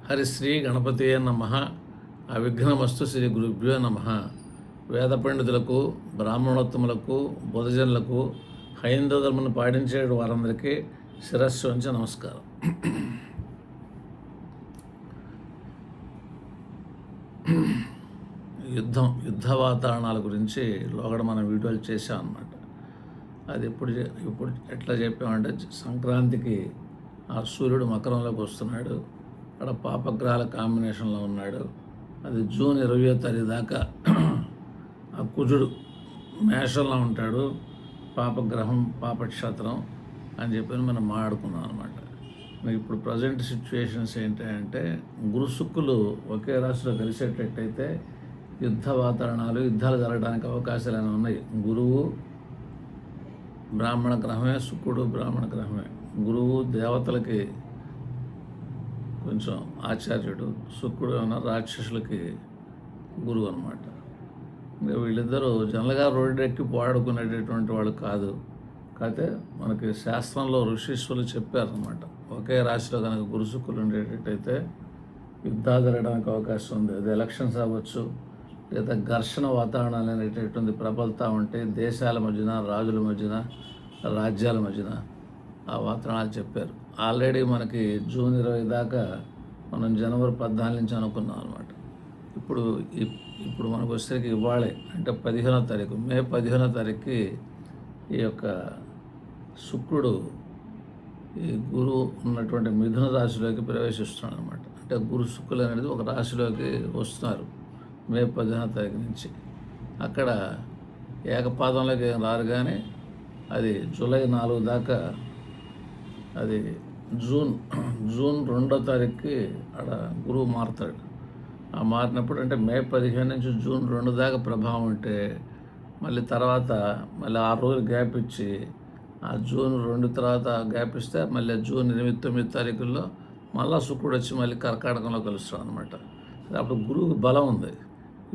హరిశ్రీ గణపతియే నమః. అవిఘ్నమస్తు శ్రీ గురుభ్యో నమః. వేద పండితులకు, బ్రాహ్మణోత్తములకు, బుధజనులకు, హైందవ ధర్మను పాటించే వారందరికీ శిరస్సు వంచి నమస్కారం. యుద్ధ వాతావరణాల గురించి లోగడ మనం వీడియోలు చేసాం అన్నమాట. అది ఇప్పుడు ఎట్లా చెప్పామంటే, సంక్రాంతికి ఆ సూర్యుడు మకరంలోకి వస్తున్నాడు, అక్కడ పాపగ్రహాల కాంబినేషన్లో ఉన్నాడు. అది జూన్ 20వ తారీఖు దాకా ఆ కుజుడు మేషంలో ఉంటాడు, పాపగ్రహం పాపక్షేత్రం అని చెప్పి మనం మాట్లాడుకున్నాం అనమాట. ఇప్పుడు ప్రజెంట్ సిచ్యువేషన్స్ ఏంటంటే, గురు శుక్రులు ఒకే రాశిలో కలిసేటట్టయితే యుద్ధాలు జరగడానికి అవకాశాలు ఉన్నాయి. గురువు బ్రాహ్మణ గ్రహమే, శుక్రుడు బ్రాహ్మణ గ్రహమే. గురువు దేవతలకి కొంచెం ఆచార్యుడు, శుక్రుడు అన్న రాక్షసులకి గురువు అనమాట. ఇంకా వీళ్ళిద్దరూ జనరల్గా రోడ్డెక్కి పోరాడుకునేటటువంటి వాళ్ళు కాదు. కాకపోతే మనకి శాస్త్రంలో ఋషీశ్వరులు చెప్పారనమాట, ఒకే రాశిలో కనుక గురు శుక్రులు ఉండేటట్టయితే యుద్ధాలు జరగడానికి అవకాశం ఉంది. అది ఎలక్షన్స్ అవ్వచ్చు, లేదా ఘర్షణ వాతావరణాలు అనేటటువంటి ప్రబలుతూ ఉంటే దేశాల మధ్యన, రాజుల మధ్యన, రాజ్యాల మధ్యన ఆ వాతావరణాలు చెప్పారు. ఆల్రెడీ మనకి జూన్ 20 దాకా మనం జనవరి 14 నుంచి అనుకున్నాం అనమాట. ఇప్పుడు మనకు వచ్చేసరికి ఇవాళే అంటే 15వ తారీఖు, మే 15వ తారీఖుకి ఈ యొక్క శుక్రుడు ఈ గురువు ఉన్నటువంటి మిథున రాశిలోకి ప్రవేశిస్తున్నాడు అనమాట. అంటే గురు శుక్రులు అనేది ఒక రాశిలోకి వస్తున్నారు మే 15వ తారీఖు నుంచి. అక్కడ ఏకపాదంలోకి ఏం రారు, కానీ అది జూలై 4 దాకా, అది జూన్ 2వ తారీఖుకి అక్కడ గురువు మారుతాడు. ఆ మారినప్పుడు అంటే మే 15 నుంచి జూన్ 2 దాకా ప్రభావం ఉంటే, మళ్ళీ తర్వాత మళ్ళీ 6 రోజులు గ్యాప్ ఇచ్చి, ఆ జూన్ 2 తర్వాత గ్యాప్ ఇస్తే మళ్ళీ జూన్ 8, 9 తారీఖుల్లో మళ్ళీ శుక్రుడు వచ్చి మళ్ళీ కర్కాటకంలో కలుస్తాడు అనమాట. అప్పుడు గురువుకి బలం ఉంది.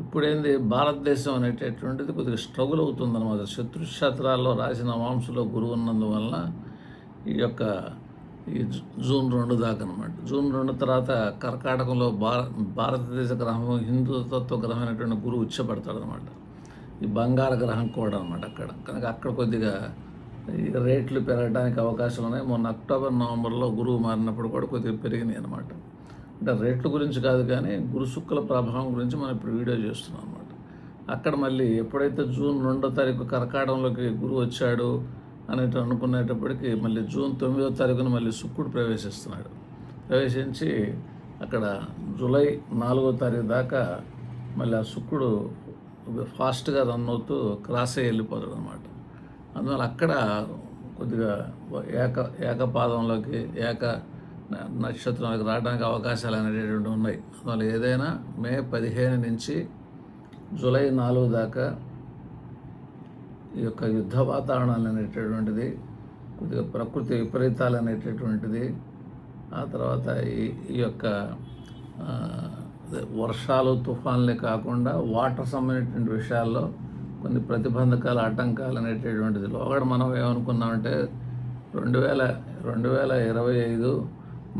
ఇప్పుడేంది, భారతదేశం అనేటటువంటిది కొద్దిగా స్ట్రగుల్ అవుతుందన్నమాట. శత్రుక్షేత్రాల్లో రాసిన నవాంశలో గురువు ఉన్నందువల్ల ఈ జూన్ 2 దాకా అనమాట. జూన్ 2 తర్వాత కర్కాటకంలో భారతదేశ గ్రహం, హిందూ తత్వ గ్రహం అయినటువంటి గురువు ఉచ్చపడతాడు అనమాట. ఈ బంగార గ్రహం కూడా అనమాట అక్కడ కొద్దిగా ఈ రేట్లు పెరగడానికి అవకాశాలు ఉన్నాయి. మొన్న అక్టోబర్, నవంబర్లో గురువు మారినప్పుడు కూడా కొద్దిగా పెరిగినాయి అనమాట. అంటే రేట్ల గురించి కాదు, కానీ గురు శుక్రుల ప్రభావం గురించి మనం ఇప్పుడు వీడియో చేస్తున్నాం అనమాట. అక్కడ మళ్ళీ ఎప్పుడైతే జూన్ 2వ తారీఖు కర్కాటకంలోకి గురువు వచ్చాడు అనేటి అనుకునేటప్పటికి మళ్ళీ జూన్ 9వ తారీఖున మళ్ళీ శుక్రుడు ప్రవేశించి అక్కడ జూలై 4వ తారీఖు దాకా మళ్ళీ ఆ శుక్రుడు ఫాస్ట్గా రన్ అవుతూ క్రాస్ అయ్యి వెళ్ళిపోతాడు అనమాట. అందువల్ల అక్కడ కొద్దిగా ఏకపాదంలోకి, నక్షత్రంలోకి రావడానికి అవకాశాలు అనేటటువంటి ఉన్నాయి. అందువల్ల ఏదైనా మే 15 నుంచి జూలై 4 దాకా ఈ యొక్క యుద్ధ వాతావరణాలు అనేటటువంటిది, కొద్దిగా ప్రకృతి విపరీతాలు అనేటటువంటిది, ఆ తర్వాత ఈ యొక్క వర్షాలు, తుఫాన్లే కాకుండా వాటర్ సంబంధించిన విషయాల్లో కొన్ని ప్రతిబంధకాలు, ఆటంకాలు అనేటటువంటిది లోగడ మనం ఏమనుకున్నామంటే 2025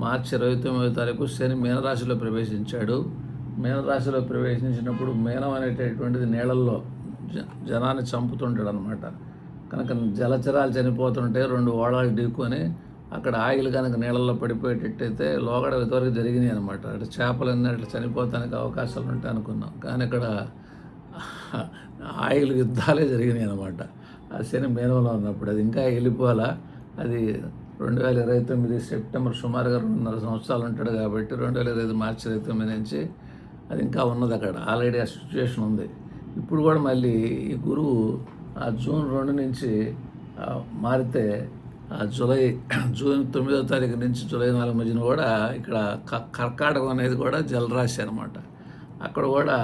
మార్చి 29వ తారీఖు శని మీనరాశిలో ప్రవేశించాడు. మీనరాశిలో ప్రవేశించినప్పుడు మీనం అనేటటువంటిది నీళ్ళల్లో జనాన్ని చంపుతుంటాడు అనమాట. కనుక జలచరాలు చనిపోతుంటే 2 ఓడలు ఢీకొని అక్కడ ఆయిల్ కనుక నీళ్ళల్లో పడిపోయేటట్టయితే లోగడ ఇంతవరకు జరిగినాయి అనమాట. అటు చేపలన్నీ అట్లా చనిపోతానికి అవకాశాలు ఉంటాయి అనుకున్నాం, కానీ ఇక్కడ ఆయిల్ యుద్ధాలే జరిగినాయి అనమాట. ఆ శని మీనంలో ఉన్నప్పుడు అది ఇంకా వెళ్ళిపోవాలా. అది 2029 సెప్టెంబర్, సుమారుగా 2.5 సంవత్సరాలు ఉంటాడు కాబట్టి 2025 మార్చి 29 నుంచి అది ఇంకా ఉన్నది అక్కడ. ఆల్రెడీ ఆ సిచ్యువేషన్ ఉంది. ఇప్పుడు కూడా మళ్ళీ ఈ గురువు ఆ జూన్ 2 నుంచి మారితే ఆ జూన్ 9వ తారీఖు నుంచి జూలై 4 మధ్యన కూడా ఇక్కడ కర్కాటకం అనేది కూడా జలరాశి అనమాట. అక్కడ కూడా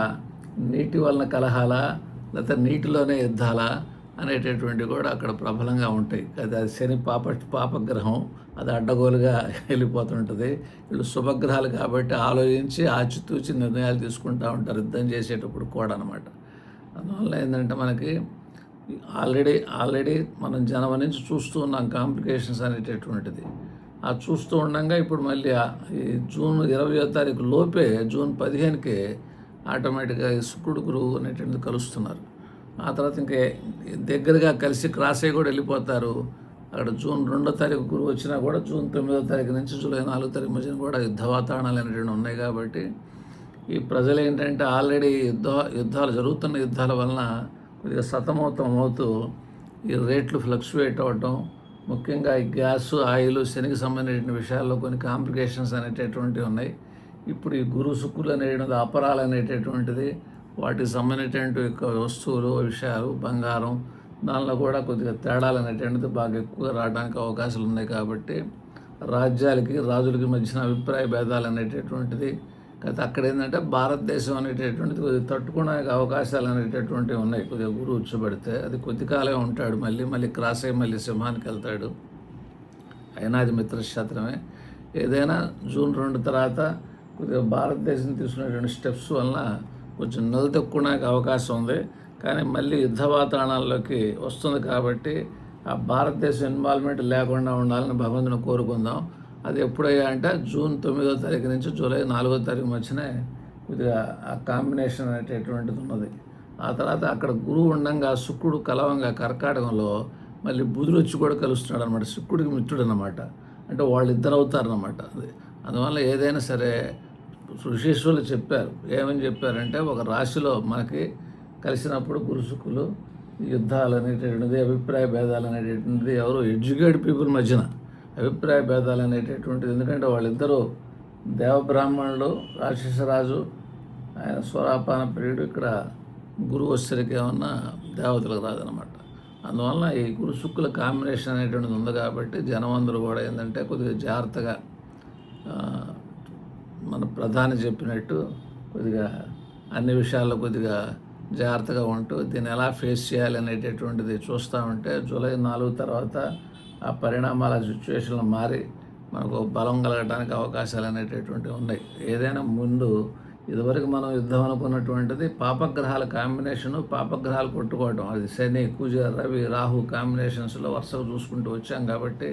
నీటి వలన కలహాల, లేకపోతే నీటిలోనే యుద్ధాల అనేటటువంటివి కూడా అక్కడ ప్రబలంగా ఉంటాయి. అది శని పాపగ్రహం, అది అడ్డగోలుగా వెళ్ళిపోతుంటుంది. వీళ్ళు శుభగ్రహాలు కాబట్టి ఆలోచించి ఆచితూచి నిర్ణయాలు తీసుకుంటూ ఉంటారు యుద్ధం చేసేటప్పుడు కూడా అనమాట. అందువల్ల ఏంటంటే మనకి ఆల్రెడీ మనం జనవరి నుంచి చూస్తూ ఉన్నాం కాంప్లికేషన్స్ అనేటటువంటిది. ఆ చూస్తూ ఉండగా ఇప్పుడు మళ్ళీ ఈ జూన్ 20వ తారీఖు లోపే జూన్ 15కి ఆటోమేటిక్గా ఈ శుక్రుడు గురువు అనేటువంటిది కలుస్తున్నారు. ఆ తర్వాత ఇంకే దగ్గరగా కలిసి క్రాస్ అయ్యి కూడా వెళ్ళిపోతారు. అక్కడ జూన్ 2వ తారీఖు గురువు వచ్చినా కూడా జూన్ 9వ తారీఖు నుంచి జూలై 4వ తారీఖు మధ్యన కూడా యుద్ధ వాతావరణాలు అనేటువంటి ఉన్నాయి. కాబట్టి ఈ ప్రజలు ఏంటంటే ఆల్రెడీ యుద్ధాలు జరుగుతున్న యుద్ధాల వలన కొద్దిగా సతమతం అవుతూ ఈ రేట్లు ఫ్లక్చువేట్ అవ్వటం, ముఖ్యంగా ఈ గ్యాసు, ఆయిల్, శనికి సంబంధించిన విషయాల్లో కొన్ని కాంప్లికేషన్స్ అనేటటువంటివి ఉన్నాయి. ఇప్పుడు ఈ గురు శుక్రులు అనేటువంటిది అపరాలు అనేటటువంటిది, వాటికి సంబంధించినటువంటి వస్తువులు, విషయాలు, బంగారం, దానిలో కూడా కొద్దిగా తేడాలు అనేటువంటిది బాగా ఎక్కువగా రావడానికి అవకాశాలు ఉన్నాయి. కాబట్టి రాజ్యాలకి, రాజులకి మధ్యన అభిప్రాయ భేదాలు అనేటటువంటిది, కాకపోతే అక్కడ ఏంటంటే భారతదేశం అనేటటువంటిది కొద్దిగా తట్టుకునే అవకాశాలు అనేటటువంటివి ఉన్నాయి. కొద్దిగా గురువు ఉచ్చబడితే అది కొద్ది కాలమే ఉంటాడు, మళ్ళీ క్రాస్ అయ్యి మళ్ళీ సింహానికి వెళ్తాడు. అయినా అది మిత్రక్షేత్రమే. ఏదైనా జూన్ 2 తర్వాత కొద్దిగా భారతదేశం తీసుకునేటువంటి స్టెప్స్ వలన కొంచెం నిలదొక్కునే అవకాశం ఉంది. కానీ మళ్ళీ యుద్ధ వాతావరణాల్లోకి వస్తుంది. కాబట్టి ఆ భారతదేశం ఇన్వాల్వ్మెంట్ లేకుండా ఉండాలని భగవంతుని కోరుకుందాం. అది ఎప్పుడయ్యా అంటే జూన్ 9వ తారీఖు నుంచి జూలై 4వ తారీఖు మధ్యనే కొద్దిగా ఆ కాంబినేషన్ అనేటటువంటిది ఉన్నది. ఆ తర్వాత అక్కడ గురువు ఉండంగా శుక్రుడు కలవంగా కర్కాటకంలో మళ్ళీ బుధుడు వచ్చి కూడా కలుస్తున్నాడు అనమాట. శుక్రుడికి మిత్రుడు అనమాట. అంటే వాళ్ళు ఇద్దరు అవుతారనమాట. అది అందువల్ల ఏదైనా సరే ఋషీశ్వరులు చెప్పారు. ఏమని చెప్పారంటే ఒక రాశిలో మనకి కలిసినప్పుడు గురు శుక్రులు యుద్ధాలు అనేటటువంటిది, అభిప్రాయ భేదాలు అనేటటువంటిది ఎవరు ఎడ్యుకేటెడ్ పీపుల్ మధ్యన అభిప్రాయ భేదాలు అనేటటువంటిది. ఎందుకంటే వాళ్ళిద్దరూ దేవబ్రాహ్మణులు, రాక్షసరాజు ఆయన స్వరాపాన ప్రియుడు. ఇక్కడ గురువు వచ్చరికి ఏమన్నా దేవతలకు రాదనమాట. అందువలన ఈ గురు శుక్రుల కాంబినేషన్ అనేటువంటిది ఉంది. కాబట్టి జనం అందరూ కూడా ఏంటంటే కొద్దిగా జాగ్రత్తగా మన ప్రధాని చెప్పినట్టు కొద్దిగా అన్ని విషయాల్లో కొద్దిగా జాగ్రత్తగా ఉంటూ దీన్ని ఎలా ఫేస్ చేయాలి అనేటటువంటిది చూస్తూ ఉంటే జూలై 4 తర్వాత ఆ పరిణామాల సిచ్యువేషన్లు మారి మనకు బలం కలగడానికి అవకాశాలు అనేటటువంటివి ఉన్నాయి. ఏదైనా ముందు ఇదివరకు మనం యుద్ధం అనుకున్నటువంటిది పాపగ్రహాల కాంబినేషను, పాపగ్రహాలు కొట్టుకోవడం, అది శని, కుజ, రవి, రాహు కాంబినేషన్స్లో వరుసగా చూసుకుంటూ వచ్చాం. కాబట్టి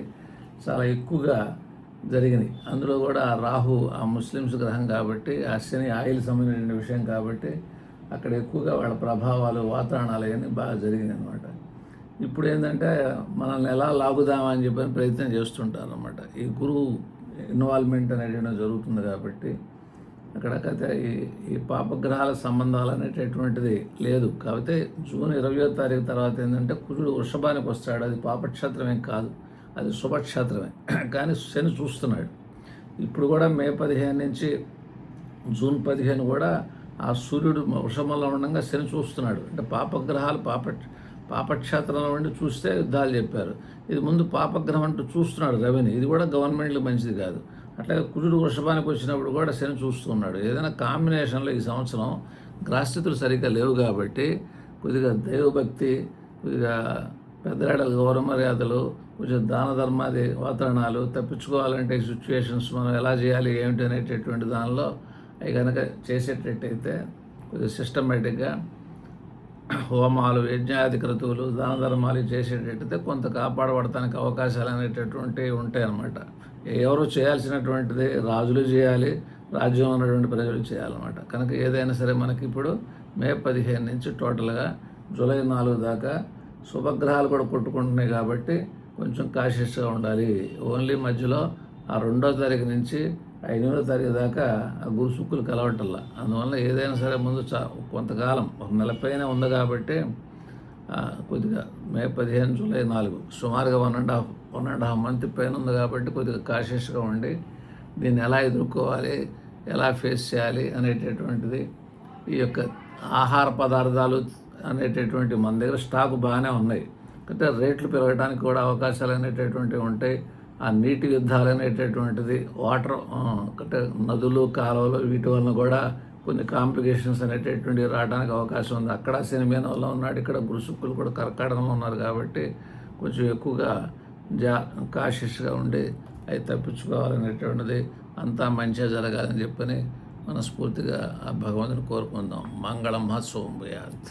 చాలా ఎక్కువగా జరిగినాయి. అందులో కూడా ఆ రాహు ఆ ముస్లిమ్స్ గ్రహం కాబట్టి, ఆ శని ఆయిల్ సంబంధించిన విషయం కాబట్టి అక్కడ ఎక్కువగా వాళ్ళ ప్రభావాలు, వాతావరణాలు అవన్నీ బాగా జరిగినాయి అనమాట. ఇప్పుడు ఏంటంటే మనల్ని ఎలా లాగుదామని చెప్పని ప్రయత్నం చేస్తుంటారు అన్నమాట. ఈ గురువు ఇన్వాల్వ్మెంట్ అనేటువంటి జరుగుతుంది. కాబట్టి అక్కడ కథ ఈ పాపగ్రహాల సంబంధాలు అనేటటువంటిది లేదు. కాకపోతే జూన్ 20వ తారీఖు తర్వాత ఏంటంటే కుజుడు వృషభానికి వస్తాడు. అది పాపక్షేత్రమేం కాదు, అది శుభక్షేత్రమే. కానీ శని చూస్తున్నాడు. ఇప్పుడు కూడా మే 15 నుంచి జూన్ 15 కూడా ఆ సూర్యుడు వృషభంలో ఉండగా శని చూస్తున్నాడు. అంటే పాపగ్రహాలు పాపక్షేత్రంలో ఉండి చూస్తే యుద్ధాలు చెప్పారు. ఇది ముందు పాపగ్రహం అంటూ చూస్తున్నాడు రవిని. ఇది కూడా గవర్నమెంట్కి మంచిది కాదు. అట్లాగే కుజుడు వృషభానికి వచ్చినప్పుడు కూడా శని చూస్తున్నాడు. ఏదైనా కాంబినేషన్లో ఈ సంవత్సరం గ్రహస్థితులు సరిగ్గా లేవు. కాబట్టి కొద్దిగా దైవభక్తి, కొద్దిగా పెద్దరాడల గౌరవ మర్యాదలు, కొంచెం దాన ధర్మాది వాతావరణాలు తప్పించుకోవాలంటే సిచ్యువేషన్స్ మనం ఎలా చేయాలి ఏమిటి అనేటటువంటి దానిలో అవి కనుక చేసేటట్టయితే కొద్దిగా సిస్టమేటిక్గా హోమాలు, యజ్ఞాది క్రతువులు, దాన ధర్మాలు చేసేటట్టయితే కొంత కాపాడబడటానికి అవకాశాలు అనేటటువంటివి ఉంటాయి అన్నమాట. ఎవరు చేయాల్సినటువంటిది రాజులు చేయాలి, రాజ్యంలో ఉన్నటువంటి ప్రజలు చేయాలన్నమాట. కనుక ఏదైనా సరే మనకి ఇప్పుడు మే 15 నుంచి టోటల్గా జూలై 4 దాకా శుభగ్రహాలు కూడా కొట్టుకుంటున్నాయి. కాబట్టి కొంచెం కాషియస్గా ఉండాలి. ఓన్లీ మధ్యలో ఆ 2వ తారీఖు నుంచి 5వ తారీఖు దాకా ఆ గురు శుక్రులు కలవటల్లా. అందువల్ల ఏదైనా సరే ముందు కొంతకాలం ఒక నెల పైన ఉంది. కాబట్టి కొద్దిగా మే 15 జూలై 4 సుమారుగా 1.5 మంత్ పైన ఉంది. కాబట్టి కొద్దిగా కాషియస్గా ఉండి దీన్ని ఎలా ఎదుర్కోవాలి, ఎలా ఫేస్ చేయాలి అనేటటువంటిది, ఈ యొక్క ఆహార పదార్థాలు అనేటటువంటి మన దగ్గర స్టాకు బాగానే ఉన్నాయి. అంటే రేట్లు పెరగడానికి కూడా అవకాశాలు అనేటటువంటివి ఉంటాయి. ఆ నీటి యుద్ధాలు అనేటటువంటిది వాటర్ అంటే నదులు, కాలువలు వీటి వలన కూడా కొన్ని కాంప్లికేషన్స్ అనేటటువంటివి రావడానికి అవకాశం ఉంది. అక్కడ శనిమేన వల్ల ఉన్నాడు, ఇక్కడ గురు శుక్రులు కూడా కర్కాటకంలో ఉన్నారు. కాబట్టి కొంచెం ఎక్కువగా కాషియస్గా ఉండి అవి తప్పించుకోవాలనేటువంటిది, అంతా మంచిగా జరగాలని చెప్పని మనస్ఫూర్తిగా ఆ భగవంతుని కోరుకుందాం. మంగళం మహోత్సవం భూయాత్.